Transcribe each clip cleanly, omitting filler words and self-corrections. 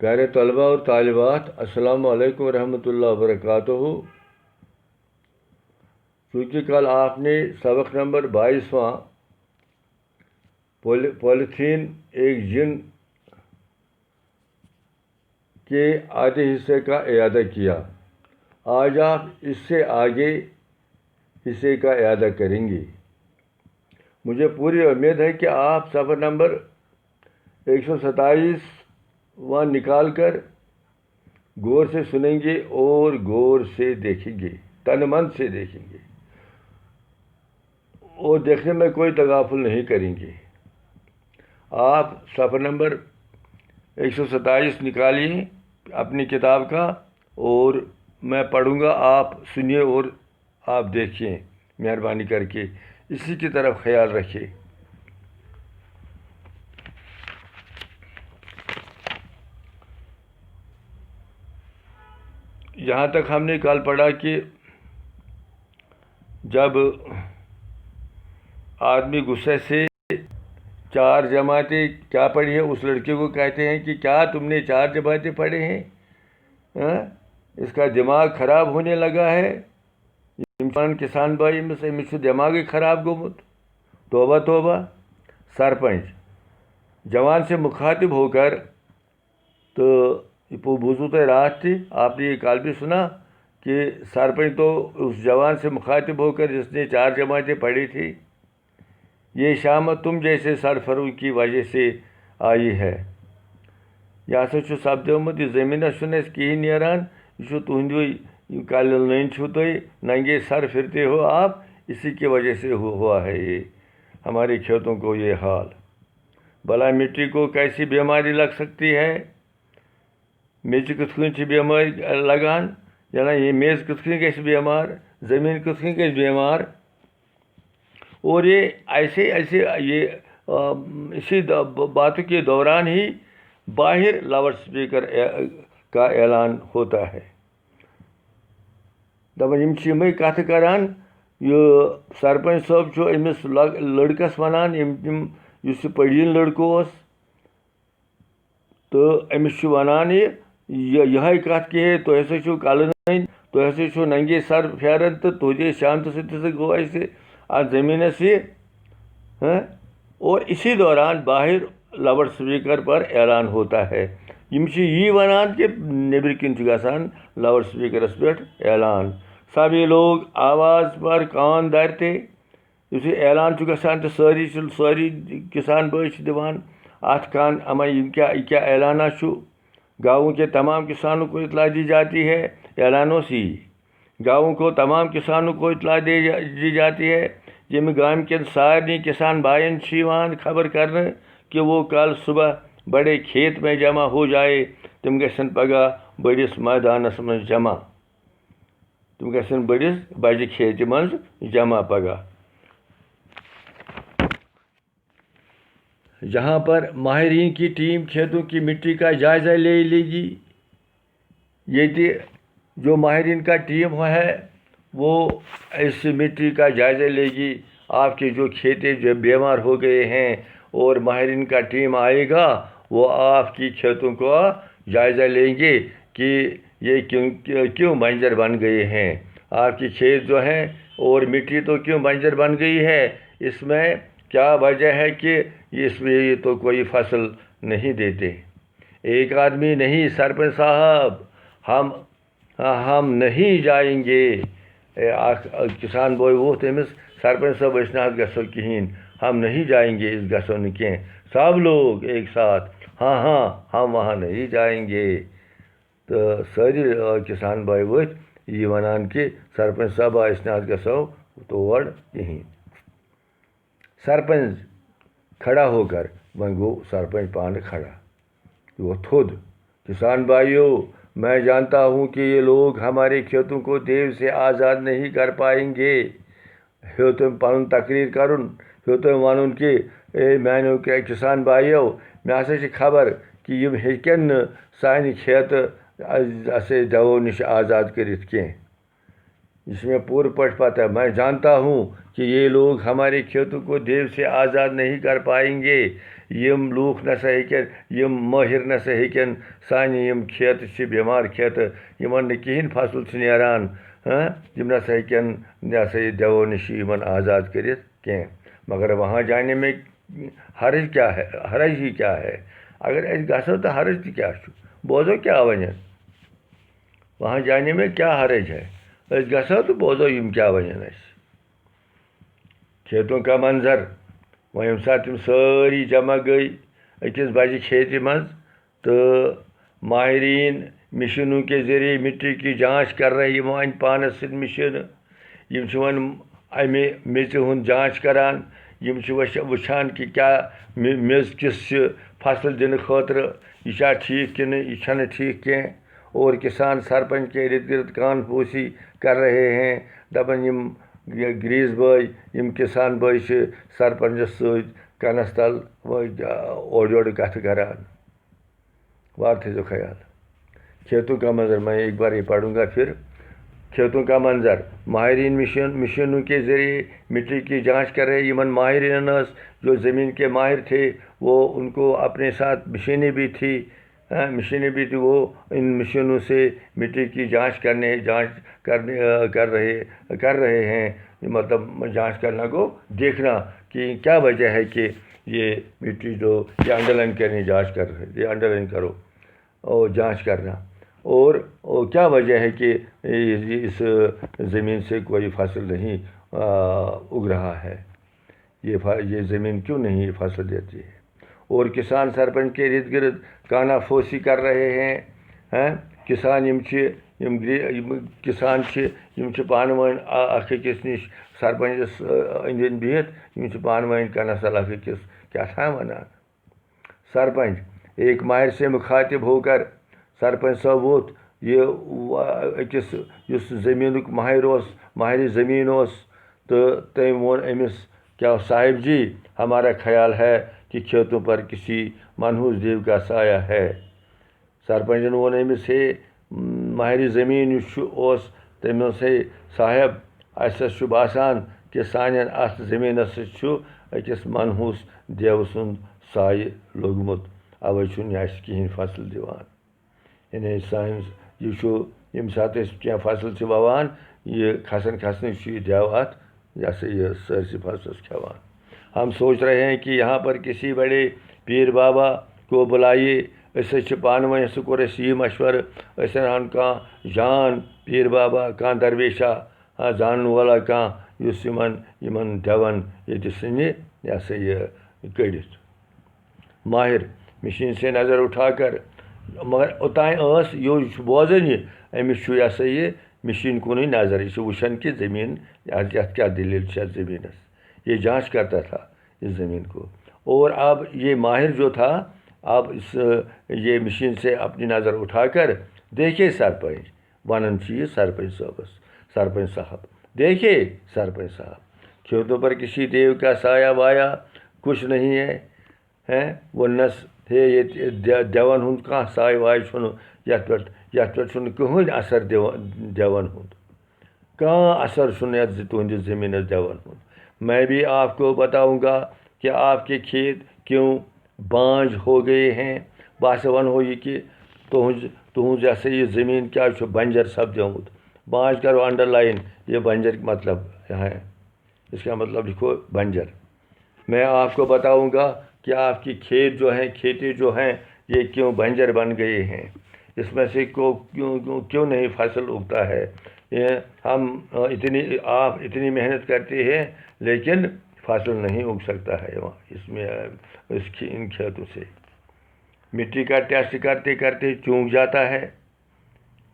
پیارے طلباء اور طالبات، السلام علیکم ورحمۃ اللہ وبرکاتہ۔ چونکہ کل آپ نے سبق نمبر 22واں پولیتھین ایک جن کے آدھے حصے کا اعادہ کیا، آج آپ اس سے آگے حصے کا اعادہ کریں گے۔ مجھے پوری امید ہے کہ آپ صفحہ نمبر 127 نکال کر غور سے سنیں گے اور غور سے دیکھیں گے، تن من سے دیکھیں گے اور دیکھنے میں کوئی تغافل نہیں کریں گے۔ آپ صفحہ نمبر 127 نکالیے اپنی کتاب کا اور میں پڑھوں گا، آپ سنیے اور آپ دیکھیں، مہربانی کر کے اسی کی طرف خیال رکھیے۔ یہاں تک ہم نے کل پڑھا کہ جب آدمی غصے سے 4 جماعتیں کیا پڑھی ہے، اس لڑکے کو کہتے ہیں کہ کیا تم نے 4 جماعتیں پڑھے ہیں؟ اس کا دماغ خراب ہونے لگا ہے۔ انسان کسان بھائی میں سے مجھ سے دماغ ہی خراب گمت۔ توبہ توبہ۔ سرپنچ جوان سے مخاطب ہو کر تو بوزوت رات تھی، آپ نے یہ کال بھی سنا کہ سرپنچ تو اس جوان سے مخاطب ہو کر جس نے 4 جماعتیں پڑھی تھی، یہ شامت تم جیسے سرفروں کی وجہ سے آئی ہے۔ یہ ہسا سپدیومت، یہ زمین کہین نیران، یہ تہندی کل نن چھو تھی ننگے سر پھرتے ہو آپ، اسی کی وجہ سے ہوا ہے یہ ہمارے کھیتوں کو یہ حال۔ بلا مٹی کو کیسی بیماری لگ سکتی ہے؟ میچ کت کن بیماری لگان، یعنی یہ میز کت کن گژھِ بیمار، زمین کت کن گژھِ بیمار۔ اور یہ ایسے یہ اسی باتوں کے دوران ہی باہر لاؤڈ اسپیکر کا اعلان ہوتا ہے۔ دپان یم یمے کتھ کران، یہ سرپنچ صٲب چھُ أمِس لڑکس ونان، یُس یہ پڑھیٖن لڑکہٕ اوس، تو أمِس چھُ ونان یِہے کتھ کہ تُہۍ ہسا چھِو کلہٕ نٔنۍ، تُہۍ ہسا چھِو ننگے سر پھیران تہٕ تُہندے شامتہٕ سۭتۍ ہسا گوٚو اَسہِ اتھ زمینس یہ۔ اور اسی دوران باہر لاؤڈ اسپیکر پر اعلان ہوتا ہے۔ یم چھِ یی ونان کہ نیبر کن چھُ گژھان لاؤڈ اسپیکرس پٮ۪ٹھ اعلان، سبھی لوگ آواز پر کان دھرتے۔ یُس یہ اعلان چھُ گژھان تہٕ سٲری کسان بھائی چھِ دِوان اتھ کان، اما یہ کیا اعلانہ چھُ۔ گاؤں کے تمام کسانوں کو اطلاع دی جاتی ہے، اعلانوں سے گاؤں کو تمام کسانوں کو اطلاع دی جاتی ہے۔ یم گام کن سارنی کسان بھائین خبر کرنے کہ وہ کل صبح بڑے کھیت میں جمع ہو جائے، تم گژھن پگہ بڑس میدانس من جمع، تم گژھن بڑس بجہ کھیتہ من جمع پگہ۔ جہاں پر ماہرین کی ٹیم کھیتوں کی مٹی کا جائزہ لے گی، یہ جو ماہرین کا ٹیم ہے وہ اس مٹی کا جائزہ لے گی، آپ کے جو کھیتے جو بیمار ہو گئے ہیں، اور ماہرین کا ٹیم آئے گا، وہ آپ کی کھیتوں کو جائزہ لیں گے کہ یہ کیوں بنجر بن گئے ہیں، آپ کی کھیت جو ہیں اور مٹی تو کیوں بنجر بن گئی ہے، اس میں کیا وجہ ہے کہ اس میں یہ تو کوئی فصل نہیں دیتے۔ ایک آدمی نہیں، سرپنچ صاحب ہم نہیں جائیں گے۔ کسان بوے ووت أمس، سرپنچ صاحب أسۍ نہ حظ گژھو کہین، ہم نہیں جائیں گے، اس گژھو نہٕ کینٛہہ۔ سب لوگ ایک ساتھ، ہاں ہم وہاں نہیں جائیں گے۔ تو ساری کسان بھائی ؤتھۍ یہ ونان کہ سرپنچ صاحب أسۍ نہ حظ گژھو تور کہین۔ سرپنچ کھڑا ہو کر، وۄنۍ گوٚو سرپنچ پانہٕ کھڑا، وہ تھوٚد۔ کسان بھائیوں، میں جانتا ہوں کہ یہ لوگ ہمارے کھیتوں کو دیو سے آزاد نہیں کر پائیں گے۔ ہیوٚتُم پنُن تقریر کرُن، ہیوٚتُم ونُن کہ میانیو کسان بھائیو، مےٚ ہسا چھِ خبر کہ یم ہیٚکن نہٕ سانہِ کھیتہٕ دیوو نش آزاد کٔرِتھ کینٛہہ۔ یہ مجھے پورٕ پٲٹھۍ پتہ ہے، میں جانتا ہوں کہ یہ لوگ ہمارے کھیتوں کو دیو سے آزاد نہیں کر پائیں گے۔ یم لوک نسا ہیکن یم ماہر نسا ہیکن سانہِ یم کھیت چھ بیمار کھیت یمن نہٕ کِہیٖنۍ فصل چھُ نیران یم نسا ہیکن یہ ہسا یہ دیو نش یمن آزاد کٔرِتھ کینٛہہ مگر وہاں جانے میں حرج کیا ہے حرج ہی کیا ہے اگر أسۍ گژھو تو حرج تہِ کیٛاہ چھُ بوزو کیا ونن وہاں جانے میں کیا حرج ہے أسۍ گژھو تو بوزو یم کیا ونن اَسہِ کھیتوں کا منظر وۄنۍ ییٚمہِ ساتہٕ تِم سٲری جمع گٔے أکِس بجہِ کھیتہِ منٛز تہٕ ماہرین مشینوں کے ذریعے مٹی کی جانچ کر رہے یِمو اَنہِ پانس سۭتۍ مشیٖنہٕ یِم چھِ وۄنۍ اَمہِ میٚژِ ہُنٛد جانچ کران یِم چھِ وٕچھان کہِ کیٛاہ میٚژ کِژھ چھِ فصل دِنہٕ خٲطرٕ یہِ چھا ٹھیٖک کِنہٕ یہِ چھَنہٕ ٹھیٖک کینٛہہ اور کسان سرپنچ کے ارد گرد کان پوسی کر رہے ہیں دپان یم گریز بھائی یم کسان بھائی چھِ سرپنچس سۭتۍ کنس تل اورٕ یورٕ کتھٕ کران وار تھٲیزیو خیال کھیتوں کا منظر میں ایک بار یہ پڑھوں گا پھر کھیتوں کا منظر ماہرین مشینوں کے ذریعے مٹی کی جانچ کر رہے یمن ماہرین جو زمین کے ماہر تھے وہ ان کو اپنے ساتھ مشینیں بھی تھی وہ ان مشینوں سے مٹی کی جانچ کر رہے ہیں مطلب جانچ کرنا کو دیکھنا کہ کیا وجہ ہے کہ یہ مٹی جو یہ انڈر لائن کرنے جانچ کر رہے یہ انڈر لائن کرو اور جانچ کرنا اور کیا وجہ ہے کہ اس زمین سے کوئی فصل نہیں اگ رہا ہے یہ زمین کیوں نہیں فصل دیتی ہے اور کسان سرپنچ کے ارد گرد کانا پھوسی کر رہے ہیں کسان پانہٕ ؤنۍ اکھ أکِس نِش سرپنچس أنٛدۍ أنٛدۍ بِہِتھ پانہٕ ؤنۍ کنس تل اکھ أکِس کیٛاہ تھام ونان سرپنچ ایک ماہر سے مخاطب ہو کر سرپنچ صٲب ووٚتھ یہ أکِس یُس زٔمیٖنُک ماہر زٔمیٖن اوس تہٕ تٔمۍ ووٚن أمِس کیا صاحب جی ہمارا خیال ہے کہ کھیتوں پر کسی منحوس دیو کا سایہ ہے سرپنچن ووٚن أمِس ہے ماہر زٔمیٖن یُس اوس تٔمۍ اوس ہے صاحب اَسہِ چھُ باسان کہ سانٮ۪ن اَتھ زٔمیٖنس سۭتۍ چھُ أکِس منحوس دیو سُنٛد سایہِ لوٚگمُت اَوَے چھُنہٕ یہِ اَسہِ کِہیٖنۍ فصل دِوان یعنی سٲنِس یہِ چھُ ییٚمہِ ساتہٕ أسۍ کینٛہہ فصل چھِ وَوان یہِ کھسنٕے چھُ یہِ دیو اَتھ یہِ ہسا یہِ سٲرسٕے فصلس کھٮ۪وان ہم سوچ رہے ہیں کہ یہاں پر کسی بڑے پیر بابا کو بلائیے أسۍ چھِ پانہٕ ؤنۍ سُہ کوٚر اَسہِ یی مشورٕ أسۍ اَنہون کانٛہہ جان پیٖر بابا کانٛہہ درویشا زانن والا کانٛہہ یُس یِمن دیوَن ییٚتہِ ژھٕنہِ یہِ ہسا یہِ کٔڑِتھ ماہر مشین سے نظر اٹھا کر مگر اوٚتانۍ ٲس یہِ چھُ بوزان یہِ أمِس چھُ یہِ ہسا یہِ مشین کُنٕے نظر یہِ چھُ وٕچھان کہ زٔمیٖن یَتھ کیٛاہ دٔلیٖل چھِ اَتھ زٔمیٖنس یہ جانچ کرتا تھا اس زمین کو اور اب یہ ماہر جو تھا اب یہ مشین سے اپنی نظر اٹھا کر دیکھیے سرپنچ ونان چیز سرپنچ صاحب دیکھیے سرپنچ صاحب کھیتوں پر کسی دیو کا سایہ وایا کچھ نہیں ہے وننس ہے یہ دیون ہُنٛد کانٛہہ سایہِ وایہِ چھُنہٕ یَتھ پٮ۪ٹھ چھُنہٕ کٕہٕنۍ اثر دیوَن ہُنٛد کانٛہہ اثر چھُنہٕ یَتھ تُہنٛدِس زٔمیٖنَس دیوَن ہُنٛد میں بھی آپ کو بتاؤں گا کہ آپ کے کھیت کیوں بانج ہو گئے ہیں بہٕ ہسا ونہو یہِ کہ تُہنٛز یہِ ہسا یہِ زٔمیٖن کیٛازِ چھُ بنجر سپدیومُت بانج کرو انڈر لائن یہ بنجر مطلب ہے اس کا مطلب لکھو بنجر میں آپ کو بتاؤں گا کہ آپ کی کھیتی جو ہیں یہ کیوں بنجر بن گئے ہیں اس میں سے کیوں نہیں فصل اگتا ہے آپ اتنی محنت کرتے ہیں لیکن فصل نہیں اگ سکتا ہے وہاں ان کھیتوں سے مٹی کا ٹیسٹ کرتے کرتے چونک جاتا ہے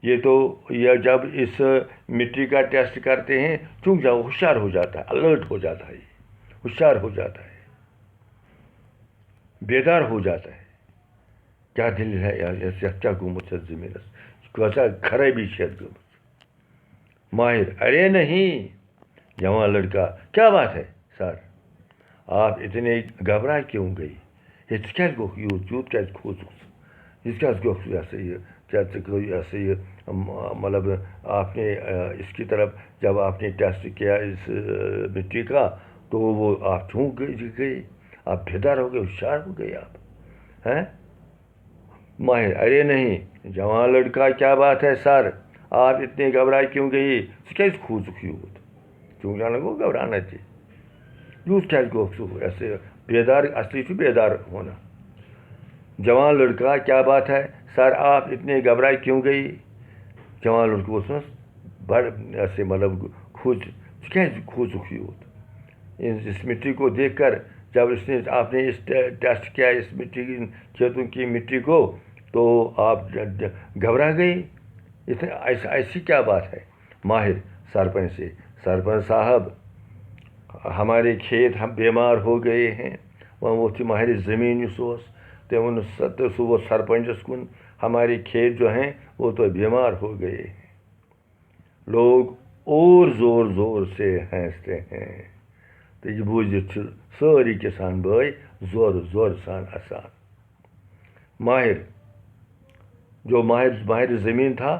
یہ جب اس مٹی کا ٹیسٹ کرتے ہیں ہوشیار ہو جاتا ہے الرٹ ہو جاتا ہے ہوشیار ہو جاتا ہے بیدار ہو جاتا ہے کیا دلیل ہے یَتھ کیٛاہ گوٚمُت چھِ زٔمیٖنَس کۭژاہ خرٲبی چھِ یَتھ گٔمٕژ ماہر ارے نہیں جوان لڑکا کیا بات ہے سر آپ اتنے گھبرا کیوں گئی ہے ژٕ کیٛازِ گوٚکھ یوٗت کیٛازِ کھوٗژُکھ یہِ کیٛازِ گوٚکھ یہِ ہسا یہِ کیا ژٕ ہسا یہِ مطلب آپ نے اس کی طرف جب آپ نے ٹیسٹ کیا اس مٹی کا تو وہ آپ چونک گئے آپ بیدار ہو گئے، ہوشیار ہو گئے آپ ہیں ماہر، ارے نہیں جوان لڑکا کیا بات ہے سر، آپ اتنے گھبرائے کیوں گئی، کیازِ کھوژُکھ یوٗت چونٛگلانا گوٚو گھبرانا تہِ، یوٗت کیازِ گوٚکھ ژٕ ایسے بیدار، اصلی چھُ بیدار ہونا. جوان لڑکا کیا بات ہے سر آپ اتنے گھبرائے کیوں گئی، جوان لڑکہ اوس بڑ ایسے مطلب ژٕ کیازِ کھوژُکھ یوٗت. اس مٹی کو دیکھ کر جب آپ نے اس ٹیسٹ کیا اس مٹی کھیتوں کی مٹی کو تو آپ گھبرا گئے، ایسی کیا بات ہے. ماہر سرپنچ سے، سرپنچ صاحب ہمارے کھیت ہم بیمار ہو گئے ہیں. وہ تھی ماہر زمین یُس اوس تٔمۍ ووٚن سُہ ووت سرپنچس کُن، ہمارے کھیت جو ہیں وہ تو بیمار ہو گئے ہیں. لوگ اور زور زور سے ہنستے ہیں. تو یہ بوٗزِتھ چھِ سٲری کسان بھائی زورٕ زورٕ سان ہسان. ماہر جو ماہر زمین تھا،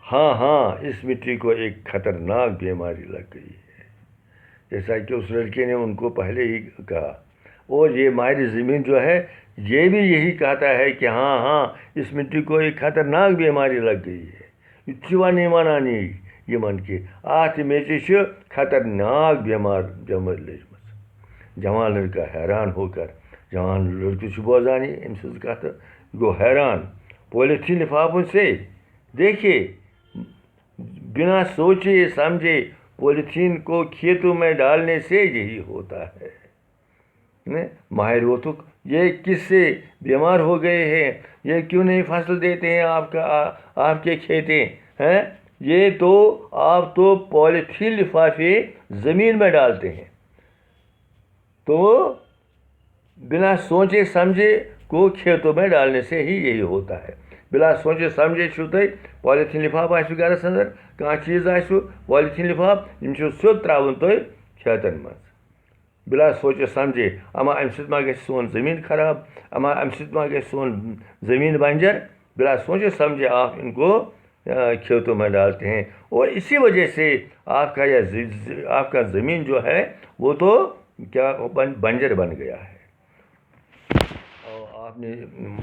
ہاں اس مٹی کو ایک خطرناک بیماری لگ گئی ہے، جیسا کہ اس لڑکے نے ان کو پہلے ہی کہا. اور یہ ماہر زمین جو ہے یہ بھی یہی کہتا ہے کہ ہاں اس مٹی کو ایک خطرناک بیماری لگ گئی ہے. یہ چھِ وَنان یِمن کہ اتھ میٚژِ چھِ خطرناک بیمٲرۍ لٔجمٕژ. جوان لڑکا حیران ہو کر، جوان لڑکہٕ چھُ بوزان یہ أمۍ سٕنٛز کتھ، گوٚو حیران. پولیتھین لفافوں سے دیکھیے بنا سوچے سمجھے پولیتھین کو کھیتوں میں ڈالنے سے یہی ہوتا ہے. ماہر ووتھُکھ، یہ کس سے بیمار ہو گئے ہیں، یہ کیوں نہیں فصل دیتے ہیں آپ کے کھیتے ہیں، یہ تو آپ تو پولیتھین لفافے زمین میں ڈالتے ہیں. تو بنا سوچے سمجھے کو کھیتوں میں ڈالنے سے ہی یہی ہوتا ہے. بلا سوچے سمجھے چھُو تۄہہِ پولیتھین لفاف آسہِ گرس اندر، کانٛہہ چیٖز آسہِ پولیتھین لفاف، یِم چھُ سیوٚد ترٛاوُن تۄہہِ کھیتن منٛز. بلا سوچے سمجھے اما امہِ سۭتۍ ما گژھِ سون زمین خراب، اما امہِ سۭتۍ ما گژھِ سون زمین بنجر. بلا سوچے سمجھے آپ ان کو کھیتوں میں ڈالتے ہیں، اور اسی وجہ سے آپ کا زمین جو ہے وہ تو کیا بنجر بن گیا ہے. اور آپ نے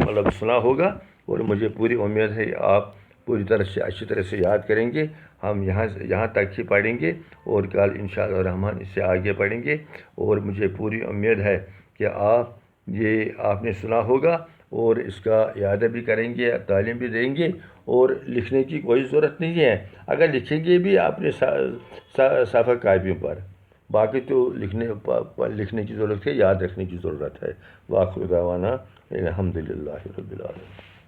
مطلب سنا ہوگا، اور مجھے پوری امید ہے آپ پوری طرح سے اچھی طرح سے یاد کریں گے. ہم یہاں تک ہی پڑھیں گے اور کل انشاءاللہ الرحمن اس سے آگے پڑھیں گے. اور مجھے پوری امید ہے کہ آپ نے سنا ہوگا اور اس کا اعادہ بھی کریں گے، تعلیم بھی دیں گے. اور لکھنے کی کوئی ضرورت نہیں ہے، اگر لکھیں گے بھی اپنے صفحہ کاپیوں پر، باقی تو لکھنے کی ضرورت ہے، یاد رکھنے کی ضرورت ہے. وآخر دعوانا الحمدللہ رب العالمین.